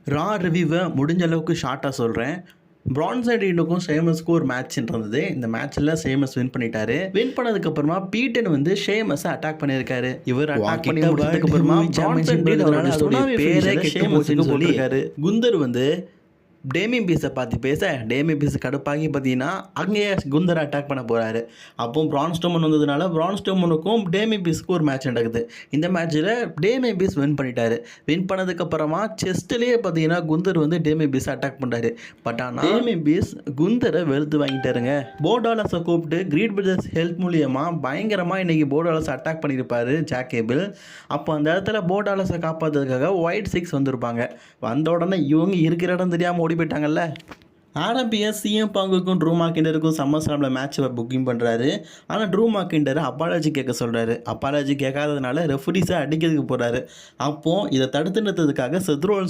ரா ரிவ்யூவை முடிஞ்ச அளவுக்கு ஷார்ட்டாக சொல்கிறேன். பிரான்சன் ரீடுக்கும் ஷேமஸ்க்கும் ஒரு மேட்ச் இருந்தது. இந்த மேட்ச்சில் ஷேமஸ் வின் பண்ணிட்டாரு. வின் பண்ணதுக்கப்புறமா பீட்டன் வந்து ஷேமஸை அட்டாக் பண்ணியிருக்காரு. இவர் அட்டாக் பண்ணி முடிச்சதுக்கப்புறமா பிரான்சன் ரீட் அவரோட சுனாமி பேரே ஷேமஸுக்கு போட்டிருக்காரு. குந்தர் வந்து டேமியன் பீஸை பார்த்து பேச டேமியன் பீஸ் கடுப்பாகி பார்த்தீங்கன்னா அங்கேயே குந்தரை அட்டாக் பண்ண போகிறாரு. அப்போ பிரான் ஸ்ட்ரோமன் வந்ததுனால பிரான் ஸ்ட்ரோமனுக்கும் டேமியன் பீஸுக்கும் ஒரு மேட்ச் நடக்குது. இந்த மேட்ச்சில் டேமியன் பீஸ் வின் பண்ணிட்டாரு. வின் பண்ணதுக்கப்புறமா செஸ்ட்லேயே பார்த்தீங்கன்னா குந்தர் வந்து டேமியன் பீஸை அட்டாக் பண்ணுறாரு. பட் ஆனால் டேமியன் பீஸ் குந்தரை வெளுத்து வாங்கிட்டாருங்க. போர்டாலஸை கூப்பிட்டு கிரீட் பிரதர்ஸ் ஹெல்ப் மூலியமாக பயங்கரமாக இன்றைக்கி போர்டாலஸை அட்டாக் பண்ணியிருப்பார் ஜாக் கேபிள். அப்போ அந்த இடத்துல போர்டாலஸை காப்பாற்றுறதுக்காக ஒயிட் 6 வந்திருப்பாங்க. வந்த உடனே இவங்க இருக்கிற இடம் தெரியாமல் ஓடி போயிட்டாங்கல்ல. ஆரம்பிஎஸ் சிஎம் பாங்குக்கும் ட்ரூ மாக்கிண்டருக்கும் சம்மர்ஸ்லாமில் மேட்ச் புக்கிங் பண்ணுறாரு. ஆனால் ட்ரூ மாக்கிண்டர் அப்பாலஜி கேட்க சொல்கிறாரு. அப்பாலஜி கேட்காததுனால ரெஃபரிஸை அடிக்கிறதுக்கு போகிறாரு. அப்போது இதை தடுத்து நிறுத்ததுக்காக செத் ரோலன்ஸ்